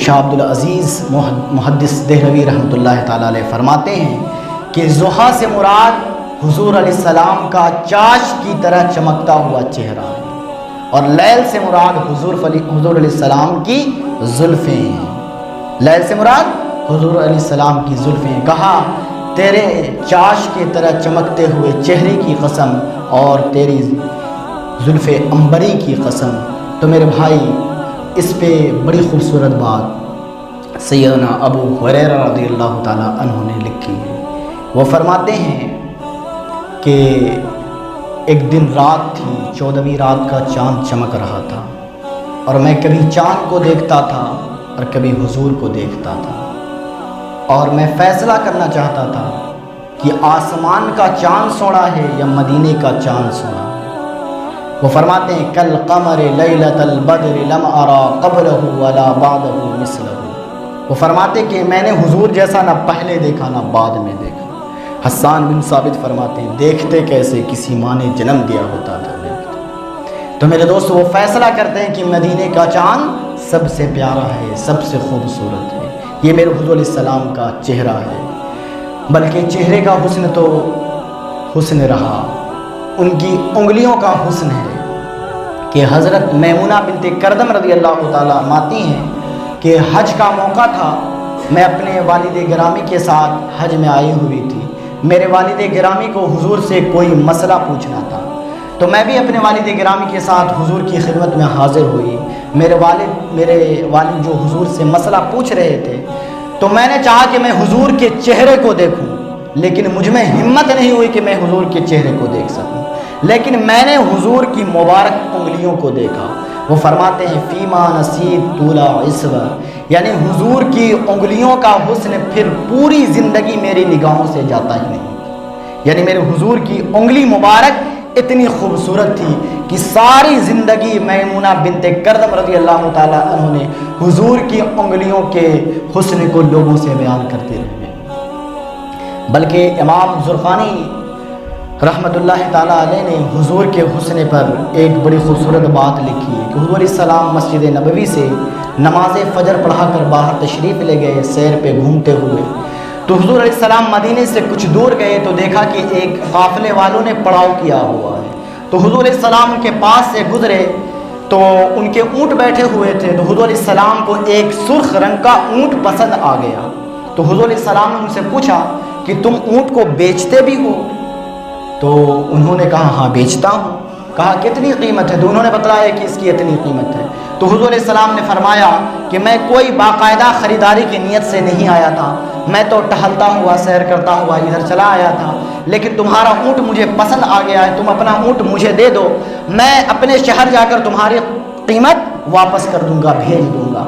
شاہ عبدالعزیز محدث دہلوی رحمۃ اللہ تعالیٰ علیہ فرماتے ہیں کہ ضحیٰ سے مراد حضور علیہ السلام کا چاش کی طرح چمکتا ہوا چہرہ ہے، اور لیل سے مراد حضور علیہ السلام کی زلفیں ہیں۔ لیل سے مراد حضور علیہ السلام کی زلفیں۔ کہا تیرے چاش کی طرح چمکتے ہوئے چہرے کی قسم اور تیری زلف عنبری کی قسم۔ تو میرے بھائی اس پہ بڑی خوبصورت بات سیدنا ابو ہریرہ رضی اللہ تعالیٰ عنہ نے لکھی ہے۔ وہ فرماتے ہیں کہ ایک دن رات تھی، 14ویں رات کا چاند چمک رہا تھا، اور میں کبھی چاند کو دیکھتا تھا اور کبھی حضور کو دیکھتا تھا، اور میں فیصلہ کرنا چاہتا تھا کہ آسمان کا چاند سونا ہے یا مدینے کا چاند سونا ہے۔ وہ فرماتے ہیں کل قمر لیلۃ البدر لم ارا قبلہ ولا بعدہ مثلہ۔ وہ فرماتے کہ میں نے حضور جیسا نہ پہلے دیکھا نہ بعد میں دیکھا۔ حسان بن ثابت فرماتے ہیں دیکھتے کیسے کسی ماں نے جنم دیا ہوتا تھا دیکھتے۔ تو میرے دوست وہ فیصلہ کرتے ہیں کہ مدینے کا چاند سب سے پیارا ہے، سب سے خوبصورت ہے، یہ میرے حضور علیہ السلام کا چہرہ ہے۔ بلکہ چہرے کا حسن تو حسن رہا، ان کی انگلیوں کا حسن ہے کہ حضرت میمونہ بنت کردم رضی اللہ تعالیٰ ماتی ہیں کہ حج کا موقع تھا، میں اپنے والد گرامی کے ساتھ حج میں آئی ہوئی تھی۔ میرے والد گرامی کو حضور سے کوئی مسئلہ پوچھنا تھا، تو میں بھی اپنے والد گرامی کے ساتھ حضور کی خدمت میں حاضر ہوئی۔ میرے والد جو حضور سے مسئلہ پوچھ رہے تھے، تو میں نے چاہا کہ میں حضور کے چہرے کو دیکھوں، لیکن مجھ میں ہمت نہیں ہوئی کہ میں حضور کے چہرے کو دیکھ سکوں، لیکن میں نے حضور کی مبارک انگلیوں کو دیکھا۔ وہ فرماتے ہیں فیما نصیب طولا عصوہ، یعنی حضور کی انگلیوں کا حسن پھر پوری زندگی میری نگاہوں سے جاتا ہی نہیں، یعنی میرے حضور کی انگلی مبارک اتنی خوبصورت تھی کہ ساری زندگی میمونہ بنت کردم رضی اللہ تعالیٰ عنہ نے حضور کی انگلیوں کے حسن کو لوگوں سے بیان کرتے رہے۔ بلکہ امام زرقانی رحمۃ اللہ تعالیٰ علیہ نے حضور کے حسن پر ایک بڑی خوبصورت بات لکھی ہے کہ حضور علیہ السلام مسجد نبوی سے نماز فجر پڑھا کر باہر تشریف لے گئے سیر پہ گھومتے ہوئے، تو حضور علیہ السلام مدینے سے کچھ دور گئے تو دیکھا کہ ایک قافلے والوں نے پڑاؤ کیا ہوا ہے، تو حضور علیہ السلام کے پاس سے گزرے تو ان کے اونٹ بیٹھے ہوئے تھے، تو حضور علیہ السلام کو ایک سرخ رنگ کا اونٹ پسند آ گیا، تو حضور علیہ السلام نے ان سے پوچھا کہ تم اونٹ کو بیچتے بھی ہو؟ تو انہوں نے کہا ہاں بیچتا ہوں۔ کہا کتنی قیمت ہے؟ تو انہوں نے بتلایا کہ اس کی اتنی قیمت ہے۔ تو حضور علیہ السلام نے فرمایا کہ میں کوئی باقاعدہ خریداری کی نیت سے نہیں آیا تھا، میں تو ٹہلتا ہوا سیر کرتا ہوا ادھر چلا آیا تھا، لیکن تمہارا اونٹ مجھے پسند آ گیا ہے، تم اپنا اونٹ مجھے دے دو، میں اپنے شہر جا کر تمہاری قیمت واپس کر دوں گا، بھیج دوں گا۔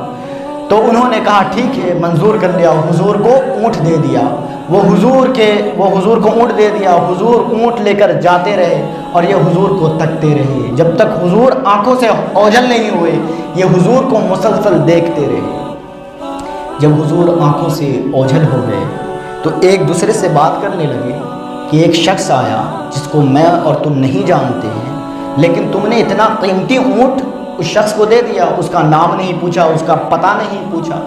تو انہوں نے کہا ٹھیک ہے، منظور کر لیا، حضور کو اونٹ دے دیا۔ وہ حضور کو اونٹ دے دیا، حضور اونٹ لے کر جاتے رہے اور یہ حضور کو تکتے رہے، جب تک حضور آنکھوں سے اوجھل نہیں ہوئے یہ حضور کو مسلسل دیکھتے رہے۔ جب حضور آنکھوں سے اوجھل ہو گئے تو ایک دوسرے سے بات کرنے لگے کہ ایک شخص آیا جس کو میں اور تم نہیں جانتے ہیں، لیکن تم نے اتنا قیمتی اونٹ اس شخص کو دے دیا، اس کا نام نہیں پوچھا، اس کا پتہ نہیں پوچھا۔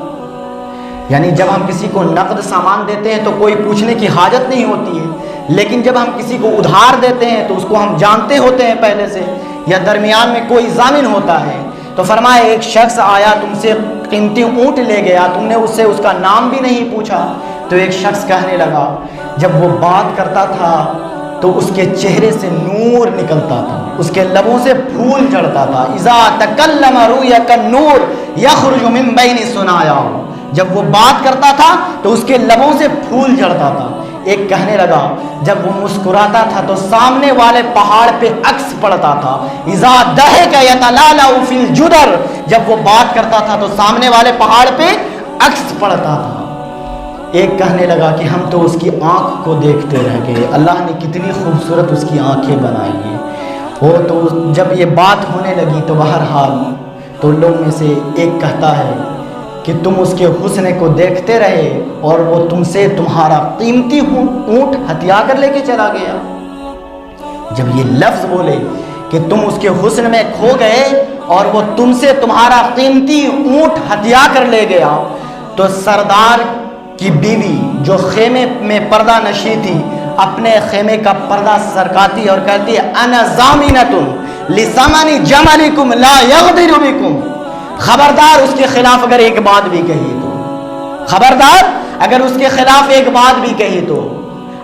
یعنی جب ہم کسی کو نقد سامان دیتے ہیں تو کوئی پوچھنے کی حاجت نہیں ہوتی ہے، لیکن جب ہم کسی کو ادھار دیتے ہیں تو اس کو ہم جانتے ہوتے ہیں پہلے سے، یا درمیان میں کوئی ضامن ہوتا ہے۔ تو فرمایا ایک شخص آیا تم سے قیمتی اونٹ لے گیا، تم نے اس سے اس کا نام بھی نہیں پوچھا۔ تو ایک شخص کہنے لگا جب وہ بات کرتا تھا تو اس کے چہرے سے نور نکلتا تھا، اس کے لبوں سے پھول جھڑتا تھا، اذا تکلم رؤیا کالنور یخرج من بین ثنایا، جب وہ بات کرتا تھا تو اس کے لبوں سے پھول جھڑتا تھا۔ ایک کہنے لگا جب وہ مسکراتا تھا تو سامنے والے پہاڑ پہ عکس پڑتا تھا، اذا ضحک یتلالأ فی الجدر، جب وہ بات کرتا تھا تو سامنے والے پہاڑ پہ عکس پڑتا تھا۔ ایک کہنے لگا کہ ہم تو اس کی آنکھ کو دیکھتے رہ گئے، اللہ نے کتنی خوبصورت اس کی آنکھیں بنائی ہیں۔ وہ تو جب یہ بات ہونے لگی تو بہرحال تو لوگ میں سے ایک کہتا ہے کہ تم اس کے حسن کو دیکھتے رہے اور وہ تم سے تمہارا قیمتی اونٹ ہتھیا کر لے کے چلا گیا۔ جب یہ لفظ بولے کہ تم اس کے حسن میں کھو گئے اور وہ تم سے تمہارا قیمتی اونٹ ہتھیا کر لے گیا، تو سردار کی بیوی جو خیمے میں پردہ نشی تھی اپنے خیمے کا پردہ سرکاتی اور کہتی ہے انا ضامنۃ لثمن جملکم لا یغدر بکم، خبردار اس کے خلاف اگر ایک بات بھی کہی تو، خبردار اگر اس کے خلاف ایک بات بھی کہی تو،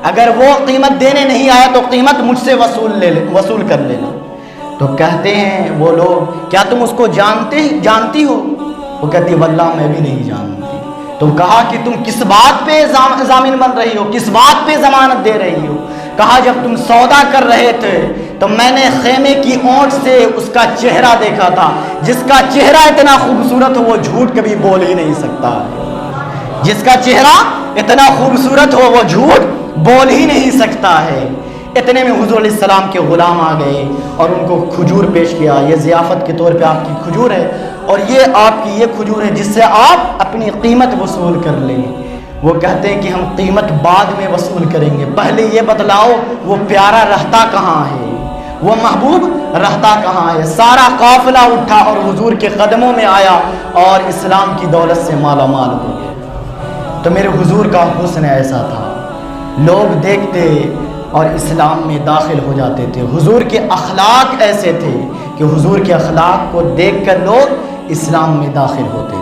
اگر وہ قیمت دینے نہیں آیا تو قیمت مجھ سے وصول کر لینا۔ تو کہتے ہیں وہ لوگ کیا تم اس کو جانتی ہو؟ وہ کہتی واللہ میں بھی نہیں جانتی۔ تو کہا کہ تم کس بات پہ ضامن بن رہی ہو، کس بات پہ ضمانت دے رہی ہو؟ کہا جب تم سودا کر رہے تھے تو میں نے خیمے کی اونٹ سے اس کا چہرہ دیکھا تھا، جس کا چہرہ اتنا خوبصورت ہو وہ جھوٹ کبھی بول ہی نہیں سکتا ہے، جس کا چہرہ اتنا خوبصورت ہو وہ جھوٹ بول ہی نہیں سکتا ہے۔ اتنے میں حضور علیہ السلام کے غلام آ گئے اور ان کو کھجور پیش کیا، یہ ضیافت کے طور پہ آپ کی کھجور ہے اور یہ آپ کی یہ کھجور ہے جس سے آپ اپنی قیمت وصول کر لیں۔ وہ کہتے ہیں کہ ہم قیمت بعد میں وصول کریں گے، پہلے یہ بتلاؤ وہ پیارا رہتا کہاں ہے، وہ محبوب رہتا کہاں ہے۔ سارا قافلہ اٹھا اور حضور کے قدموں میں آیا اور اسلام کی دولت سے مالا مال ہو گیا۔ تو میرے حضور کا حسن ایسا تھا، لوگ دیکھتے اور اسلام میں داخل ہو جاتے تھے۔ حضور کے اخلاق ایسے تھے کہ حضور کے اخلاق کو دیکھ کر لوگ اسلام میں داخل ہوتے تھے۔